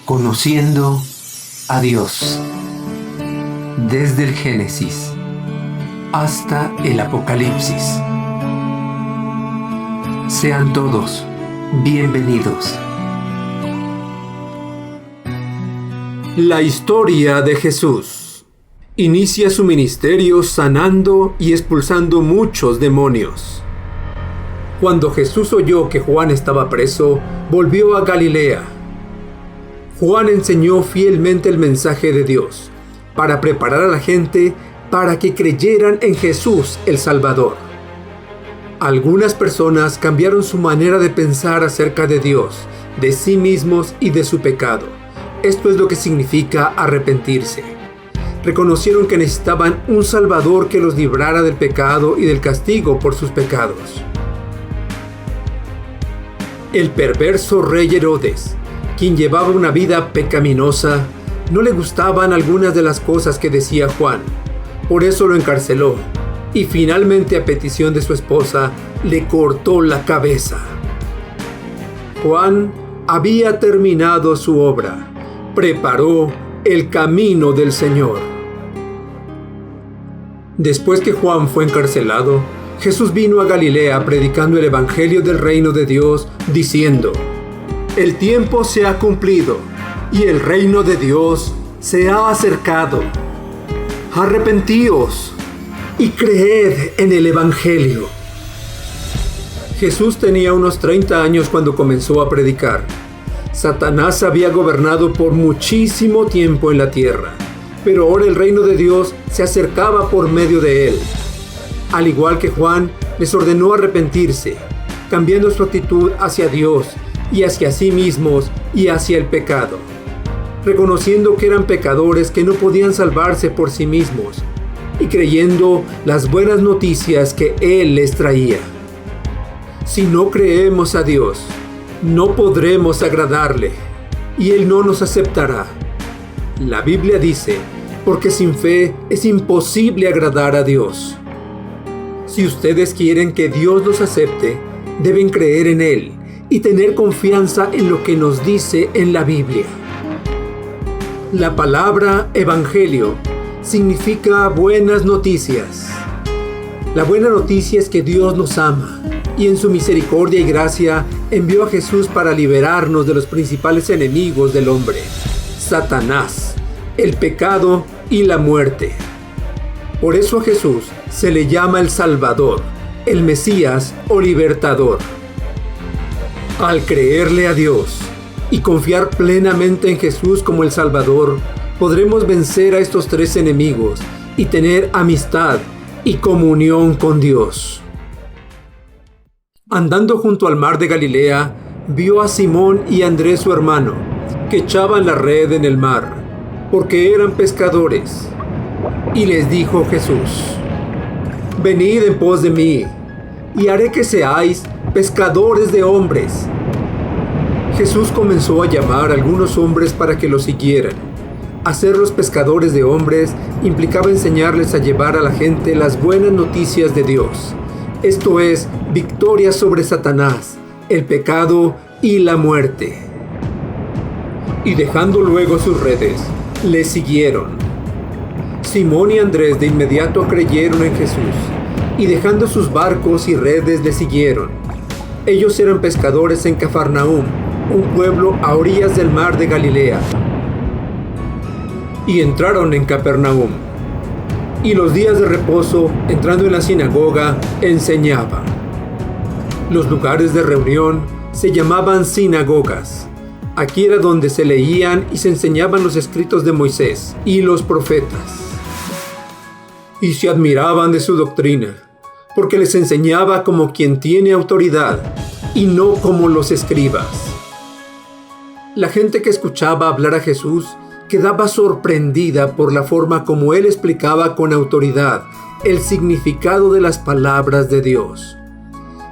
Conociendo a Dios, desde el Génesis hasta el Apocalipsis. Sean todos bienvenidos. La historia de Jesús. Inicia su ministerio sanando y expulsando muchos demonios. Cuando Jesús oyó que Juan estaba preso, volvió a Galilea. Juan enseñó fielmente el mensaje de Dios para preparar a la gente para que creyeran en Jesús el Salvador. Algunas personas cambiaron su manera de pensar acerca de Dios, de sí mismos y de su pecado. Esto es lo que significa arrepentirse. Reconocieron que necesitaban un Salvador que los librara del pecado y del castigo por sus pecados. El perverso rey Herodes, quien llevaba una vida pecaminosa, no le gustaban algunas de las cosas que decía Juan. Por eso lo encarceló y finalmente, a petición de su esposa, le cortó la cabeza. Juan había terminado su obra, preparó el camino del Señor. Después que Juan fue encarcelado, Jesús vino a Galilea predicando el evangelio del reino de Dios, diciendo: el tiempo se ha cumplido y el reino de Dios se ha acercado. Arrepentíos y creed en el evangelio. Jesús tenía unos 30 años cuando comenzó a predicar. Satanás había gobernado por muchísimo tiempo en la tierra, pero ahora el reino de Dios se acercaba por medio de él. Al igual que Juan, les ordenó arrepentirse, cambiando su actitud hacia Dios y hacia sí mismos y hacia el pecado, reconociendo que eran pecadores que no podían salvarse por sí mismos y creyendo las buenas noticias que Él les traía. Si no creemos a Dios, no podremos agradarle y Él no nos aceptará. La Biblia dice, porque sin fe es imposible agradar a Dios. Si ustedes quieren que Dios los acepte, deben creer en Él y tener confianza en lo que nos dice en la Biblia. La palabra evangelio significa buenas noticias. La buena noticia es que Dios nos ama y en su misericordia y gracia envió a Jesús para liberarnos de los principales enemigos del hombre: Satanás, el pecado y la muerte. Por eso a Jesús se le llama el Salvador, el Mesías o Libertador. Al creerle a Dios y confiar plenamente en Jesús como el Salvador, podremos vencer a estos tres enemigos y tener amistad y comunión con Dios. Andando junto al mar de Galilea, vio a Simón y a Andrés su hermano, que echaban la red en el mar, porque eran pescadores. Y les dijo Jesús: venid en pos de mí, y haré que seáis pescadores de hombres. Jesús comenzó a llamar a algunos hombres para que lo siguieran. Hacerlos pescadores de hombres implicaba enseñarles a llevar a la gente las buenas noticias de Dios. Esto es, victoria sobre Satanás, el pecado y la muerte. Y dejando luego sus redes, le siguieron. Simón y Andrés de inmediato creyeron en Jesús, y dejando sus barcos y redes le siguieron. Ellos eran pescadores en Cafarnaúm, un pueblo a orillas del mar de Galilea. Y entraron en Capernaúm. Y los días de reposo, entrando en la sinagoga, enseñaba. Los lugares de reunión se llamaban sinagogas. Aquí era donde se leían y se enseñaban los escritos de Moisés y los profetas. Y se admiraban de su doctrina, porque les enseñaba como quien tiene autoridad y no como los escribas. La gente que escuchaba hablar a Jesús quedaba sorprendida por la forma como él explicaba con autoridad el significado de las palabras de Dios.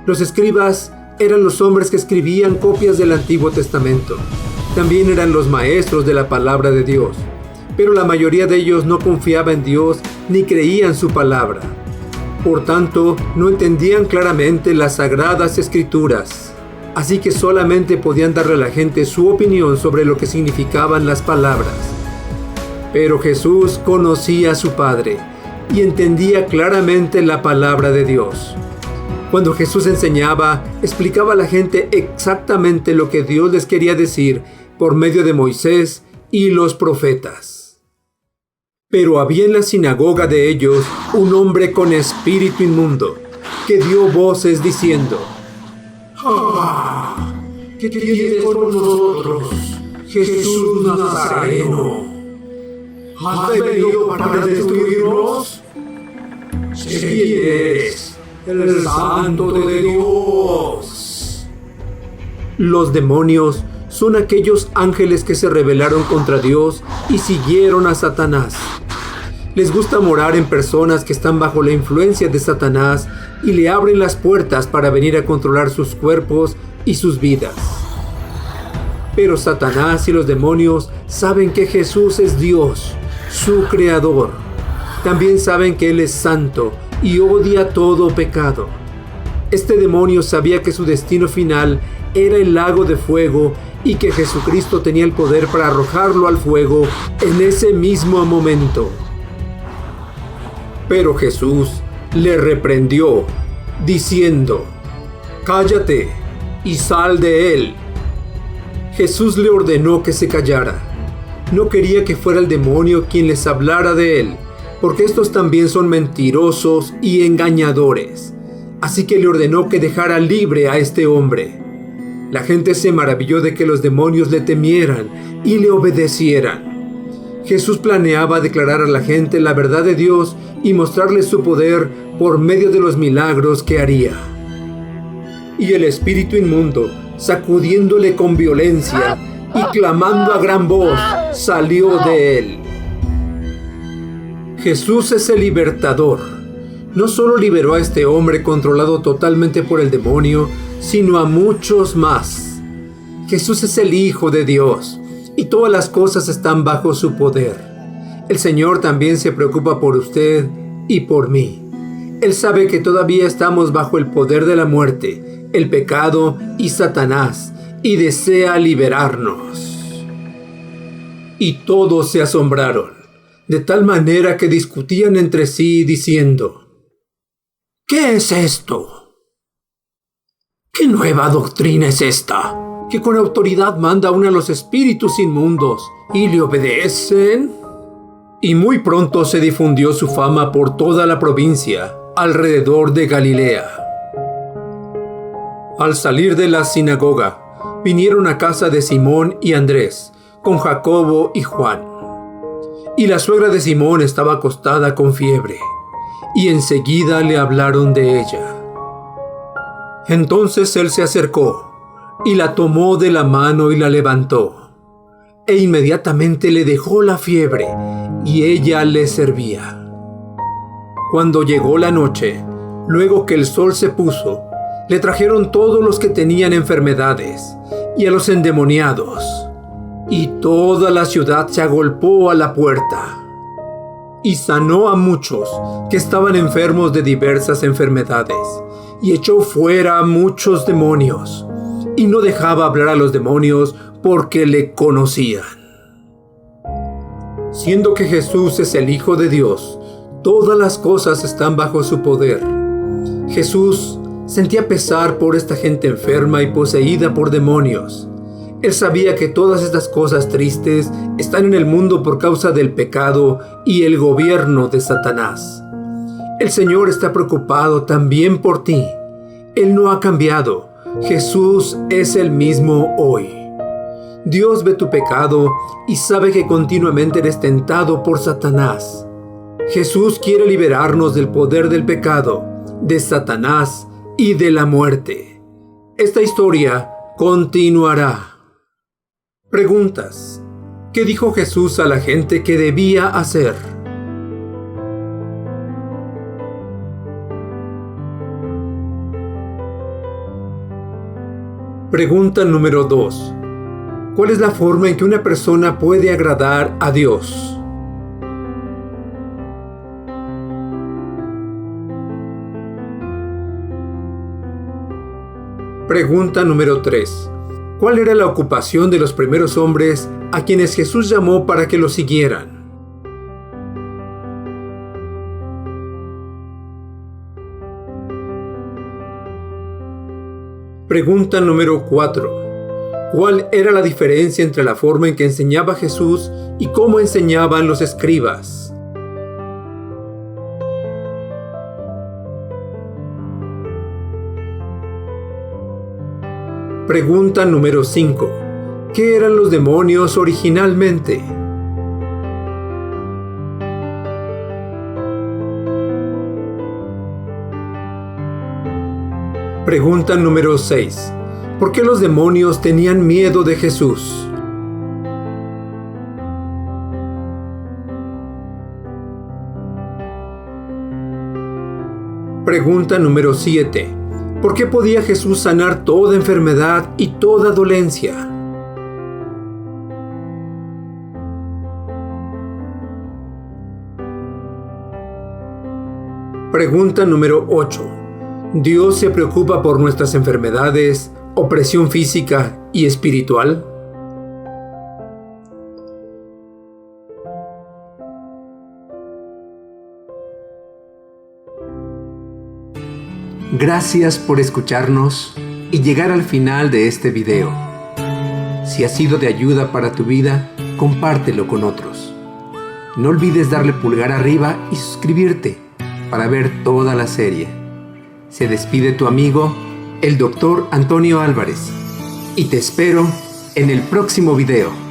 Los escribas eran los hombres que escribían copias del Antiguo Testamento. También eran los maestros de la palabra de Dios, pero la mayoría de ellos no confiaba en Dios ni creían su palabra. Por tanto, no entendían claramente las sagradas escrituras. así que solamente podían darle a la gente su opinión sobre lo que significaban las palabras. Pero Jesús conocía a su Padre y entendía claramente la palabra de Dios. Cuando Jesús enseñaba, explicaba a la gente exactamente lo que Dios les quería decir por medio de Moisés y los profetas. Pero había en la sinagoga de ellos un hombre con espíritu inmundo, que dio voces diciendo: ¡Ah! ¿Qué tienes con nosotros, Jesús Nazareno? ¿Has venido para destruirnos? Sé quién eres, el Santo de Dios. Los demonios son aquellos ángeles que se rebelaron contra Dios y siguieron a Satanás. Les gusta morar en personas que están bajo la influencia de Satanás y le abren las puertas para venir a controlar sus cuerpos y sus vidas. Pero Satanás y los demonios saben que Jesús es Dios, su creador. También saben que Él es santo y odia todo pecado. Este demonio sabía que su destino final era el lago de fuego y que Jesucristo tenía el poder para arrojarlo al fuego en ese mismo momento. Pero Jesús le reprendió, diciendo: «Cállate y sal de él». Jesús le ordenó que se callara. No quería que fuera el demonio quien les hablara de él, porque estos también son mentirosos y engañadores. Así que le ordenó que dejara libre a este hombre. La gente se maravilló de que los demonios le temieran y le obedecieran. Jesús planeaba declarar a la gente la verdad de Dios y mostrarles su poder por medio de los milagros que haría. Y el espíritu inmundo, sacudiéndole con violencia y clamando a gran voz, salió de él. Jesús es el libertador. No solo liberó a este hombre controlado totalmente por el demonio, sino a muchos más. Jesús es el Hijo de Dios, y todas las cosas están bajo su poder. El Señor también se preocupa por usted y por mí. Él sabe que todavía estamos bajo el poder de la muerte, el pecado y Satanás, y desea liberarnos. Y todos se asombraron, de tal manera que discutían entre sí diciendo: «¿Qué es esto? ¿Qué nueva doctrina es esta? Que con autoridad manda aún a los espíritus inmundos y le obedecen». Y muy pronto se difundió su fama por toda la provincia, alrededor de Galilea. Al salir de la sinagoga, vinieron a casa de Simón y Andrés, con Jacobo y Juan. Y la suegra de Simón estaba acostada con fiebre, y enseguida le hablaron de ella. Entonces él se acercó, y la tomó de la mano y la levantó. E inmediatamente le dejó la fiebre, y ella le servía. Cuando llegó la noche, luego que el sol se puso, le trajeron todos los que tenían enfermedades, y a los endemoniados, y toda la ciudad se agolpó a la puerta. Y sanó a muchos que estaban enfermos de diversas enfermedades, y echó fuera a muchos demonios, y no dejaba hablar a los demonios porque le conocían. Siendo que Jesús es el Hijo de Dios, todas las cosas están bajo su poder. Jesús sentía pesar por esta gente enferma y poseída por demonios. Él sabía que todas estas cosas tristes están en el mundo por causa del pecado y el gobierno de Satanás. El Señor está preocupado también por ti. Él no ha cambiado. Jesús es el mismo hoy. Dios ve tu pecado y sabe que continuamente eres tentado por Satanás. Jesús quiere liberarnos del poder del pecado, de Satanás y de la muerte. Esta historia continuará. Preguntas. ¿Qué dijo Jesús a la gente que debía hacer? Pregunta número 2. ¿Cuál es la forma en que una persona puede agradar a Dios? Pregunta número 3. ¿Cuál era la ocupación de los primeros hombres a quienes Jesús llamó para que lo siguieran? Pregunta número 4. ¿Cuál era la diferencia entre la forma en que enseñaba Jesús y cómo enseñaban los escribas? Pregunta número 5. ¿Qué eran los demonios originalmente? Pregunta número 6. ¿Por qué los demonios tenían miedo de Jesús? Pregunta número 7. ¿Por qué podía Jesús sanar toda enfermedad y toda dolencia? Pregunta número 8. ¿Dios se preocupa por nuestras enfermedades, opresión física y espiritual? Gracias por escucharnos y llegar al final de este video. Si ha sido de ayuda para tu vida, compártelo con otros. No olvides darle pulgar arriba y suscribirte para ver toda la serie. Se despide tu amigo, el Dr. Antonio Álvarez, y te espero en el próximo video.